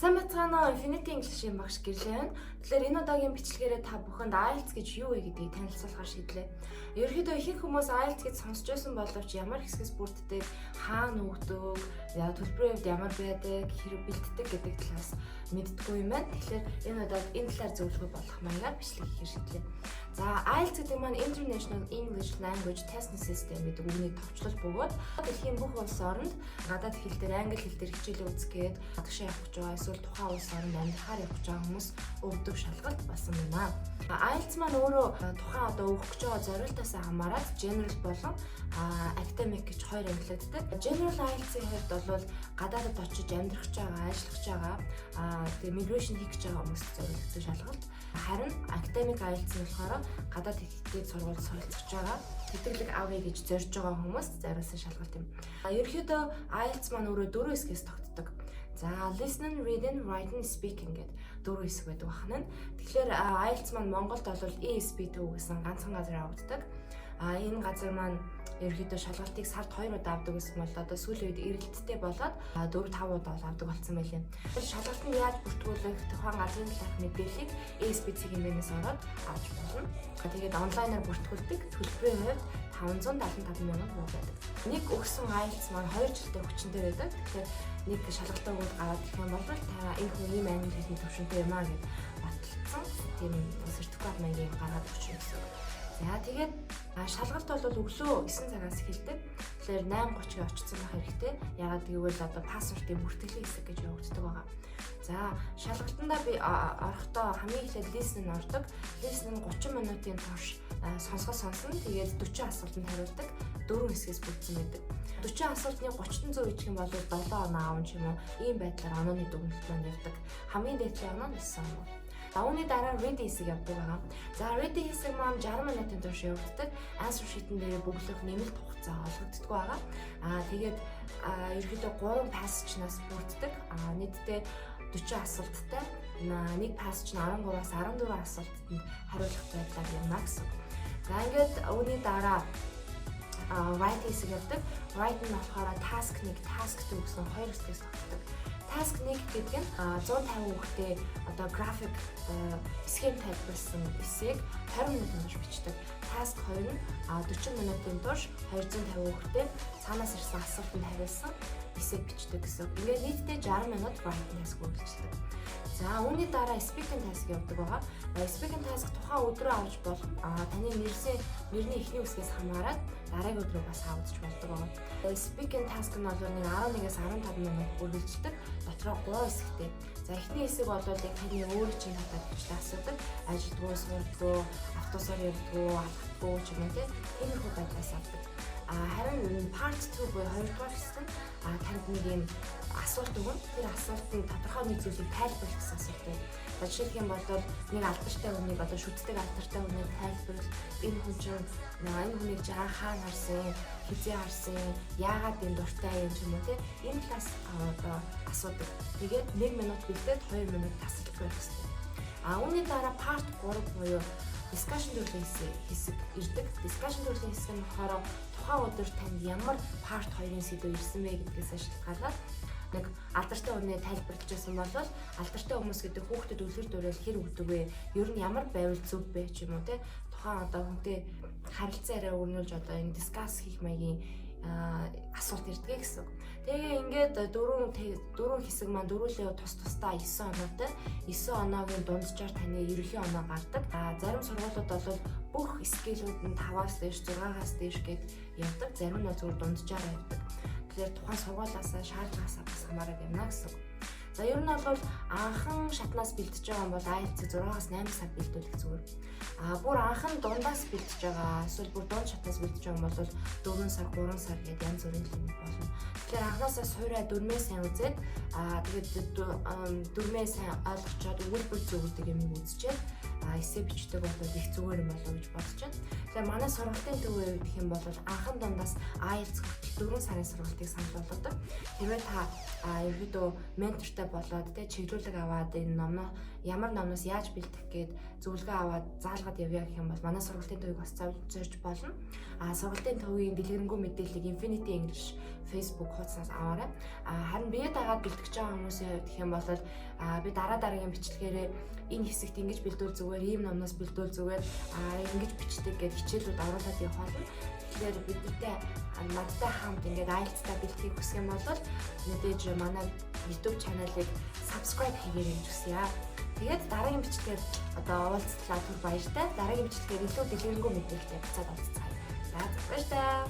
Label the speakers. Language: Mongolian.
Speaker 1: Сайн бацгаана уу? Infinity English-ийн багш гэрлээ байна. Тэгэхээр энэ удаагийн бичлэгээрээ та бүхэнд IELTS гэж юу вэ гэдгийг танилцуулахаар шийдлээ. Ерөнхийдөө ихэнх хүмүүс IELTS гэж сонсч байсан боловч ямар хэсгээс бүрддэг, хаана өгдөг, төлбөрийн хувьд ямар байдаг, хэрэг бэлддэг гэдэг талаас мэддэггүй юм байна. Тэгэхээр энэ удаад энэ талаар зөвлөгөө болох маягаар бичлэг хийхээр шийдлээ. За IELTS гэдэг маань International English Language Testing System гэдэг үгний товчлол бөгөөд дэлхийн бүх улс оронд гадаад хэл дээр, англи хэл дээр хичээл үзгээд гадагшаа явах гэж байгаа эсвэл тухайн улс оронд амьдрахаар явах гэж байгаа хүмүүс өгдөг шалгалт болсон юм аа. IELTS маань өөрөө тухайн одоо өгөх гэж байгаа зорилтоос хамаарат general болон academic гэж хоёр ангилагддаг. General IELTS-ийн хувьд бол гадаадд очиж амьдрах гэж байгаа, ажиллах гэж байгаа, тэгээ migration хийх гэж байгаа хүмүүст зориулагдсан шалгалт. Харин academic IELTS нь болохоор гадаад хэлтэй сургууль суралцж байгаа тэтгэлэг авъя гэж зорж байгаа хүмүүст зориулсан шалгалт юм. Ерөнхийдөө IELTS маань өөрөө 4 хэсгээс тогтдог. За listening, reading, writing, speaking гэдэг 4 хэсэг байдаг бахна. Тэгэхээр IELTS маань Монголд бол ESP-тэй гэсэн ганцхан газар авагддаг. Энэ газар маань ерөнхийдөө шалгалтыг сард 2 удаа авдаг гэсэн бол одоо сүүлийн үед эрэлттэй болоод 4-5 удаа авдаг болсон байлээ. Шалгалт нь яаж бүртгүүлэх, тухайн газрын талаарх мэдээллийг ESP-ийн хэмжээс ороод авч болно. Тэгээд онлайнаар бүртгүүлдэг. Төлбөрийн хувьд 575 сая байдаг. Нэг өгсөн IELTS маань 2 жилдээ хүчинтэй байдаг. Тэгэхээр нэг шалгалтаа өгөөд гараад ирэх юм бол та энэ хүн ийм англи хэлний төвшөнтэй юм аа гэж баталсан тийм сертификат маягийг гаргаад өгч гэсэн. За тэгээд шалгалт бол өглөө 9 цагаас эхэлдэг. Тэгэхээр 8:30-ийн очсон байх хэрэгтэй. Ягаад гэвэл одоо паспортын бүртгэлийн хэсэг гэж явагддаг байгаа. За шалгалтандаа би орохдоо хамгийн эхлээд listening ордог. Listening 30 минутын турш сонсно. Тэгээд 40 асуултанд хариулдаг. 4 хэсгээс бүрдсэн байдаг. 40 асуултны 30% ичих юм бол 7 оноо аавн ч юм уу. Ийм байдлаар онооны дүгнэлт маань явдаг. Хамгийн дээдлийн оноо нь 9 оноо. Үүний дараа reading хэсэг явдаг байгаа. За reading хэсэг маань 60 минутын турш явагддаг. Answer sheet-эн дээр бөглөх нэмэлт хугацаа олгогддог байгаа. Тэгээд ерөнхийдөө 3 passage-наас бүрддэг. Нийтдээ 40 асуулттай. Нэг passage нь 13-аас 14 асуултанд хариулах байдлаар явна гэсэн. За ингээд үүний дараа writing хэсэг явдаг. Writing нь болохоор task 1, task 2 гэсэн 2 хэсгээс тогтдог. Task 1 гэдэг нь 150 хүүхдээ одоо график схем тайлбарласан эсээг 20 минутын турш бичдэг. Task 2 нь 40 минутын турш 250 хүүхдээ цаанаас ирсэн асуултанд хариулсан эсээг бичдэг гэсэн. Ингээд нийтдээ 60 минут writing task үргэлжлэдэг. За үүний дараа speaking task явдаг байгаа. Speaking task тухайн өдрөө авч болох таны нэрний эхний үсгээс хамаарат дараагийн өдрөө бас авч болдог байгаа. Speaking task нь бол 11-ээс 15 минут үргэлжлэдэг. Дотроо 3 хэсэгтэй. За эхний хэсэг бол яг таны өөрийн чинь хатаад бичдэг асуудаг. Ажилтгуу, сурдгуу, автобусаар явдгуу, алхахгүй ч юм уу тиймэрхүү байдлаас авдаг. Харин part 2 буюу 2 дугаар хэсэг нь танд нэг юм асуулт өгнө. Тэр асуултын тодорхой нэг зүйлийг тайлбарлах гэсэн асуулт байна. Жишээлх юм бол нэг алдартай хүнийг одоо шүтдэг алдартай хүнийг тайлбарлах, энэ хүн чинь энэ хүнийг жаа хаана харсан, хизээ харсан, яагаад энэ дуртай юм ч юм уу энэ талаас одоо асуудаг. Тэгээд 1 минут бэлдээд 2 минут тасалбар байх хэрэгтэй. Үүний дараа part 3 буюу discussion төрлийн хэсэг ирдэг. Discussion төрлийн хэсэг нь болохоор тухайн өдөр танд ямар part 2-ын сэдв ирсэн бэ гэдгээс шалтгаалаад нэг алдартай хүнээ тайлбарлаж байсан бол алдартай хүмүүс гэдэг хүүхдэд үлгэр дуурайл хэр өгдөг вэ? Ер нь ямар байвал зөв бэ ч юм уу те тухайн одоо хүнтэй харилцаараа өрнүүлж одоо энэ дискас хийх маягийн асуулт ирдэг гэсэн. Тэгээ ингээд дөрвөн хэсэг маань дөрвөлөө тусдаа 9 оноотой. 9 оноогийн дунджаар таны ерөнхий оноо гардаг. Зарим сургуулиуд бол бүх скилүүд нь 5-аас дээш 6-аас дээш гээд явдаг. Зарим нь зөвхөн дунджаар явдаг. Тэгэхээр тухайн сургуулиас шаардлагаас бас хамаарат юмна гэсэн. За ер нь бол анхан шатнаас бэлдэж байгаа бол IELTS 6-аас 8 сар бэлдүүлэх зүгээр. Бүр анхан дундаас бэлдэж байгаа эсвэл бүр дунд шатнаас бэлдэж байгаа бол 4 сар, 3 сар гэдэг янз бүрийн юм болно. Тэгэхээр анхнаасаа суурай дөрмөө сайн үзээд тэгээд дөрмөө сайн ойлгочоод өгүүлбэр зөвлөдөг юм үзчихээд эсээ бичдэг бол их зүгээр юм болов гэж бодож байна. Тэгэхээр манай сургалтын төвөө гэх юм бол анхан дундаас IELTS 4 сарын сургалтыг санал болгодог. Хэрвээ та ерөөдөө ментортай болоод чиглүүлэг аваад энэ номноо ямар номноос яаж бэлдэх гээд зөвлөгөө аваад заалгаад явъя гэх юм бол манай сургалтын төвийг бас зорж болно. Сургалтын төвийн дэлгэрэнгүй мэдээллийг Infinity English Facebook хуудаснаас аваарай. Харин бие дагаад бэлтгэж байгаа хүмүүсээ гэх юм бол би дараагийн бичлэгээрээ энэ хэсэгт ингэж бэлдүүл зүгээр, ийм номноос бэлдүүл зүгээр, ингэж бичдэг гэж хичээлүүд оруулаад явах болно. Тэгэхээр бидэнтэй надтай хамт ингээд IELTS-тай бэлтгэх хүсэх юм бол мэдээж манай YouTube чаналыг subscribe хийгээрэй гэж хүсье. Тэгээд дараагийн бичлэгээр одоо уулзлаа түр баяртай. Дараагийн бичлэгээр илүү дэлгэрэнгүй мэдээлэлтэй буцаад уулзцгаая. За баярлалаа.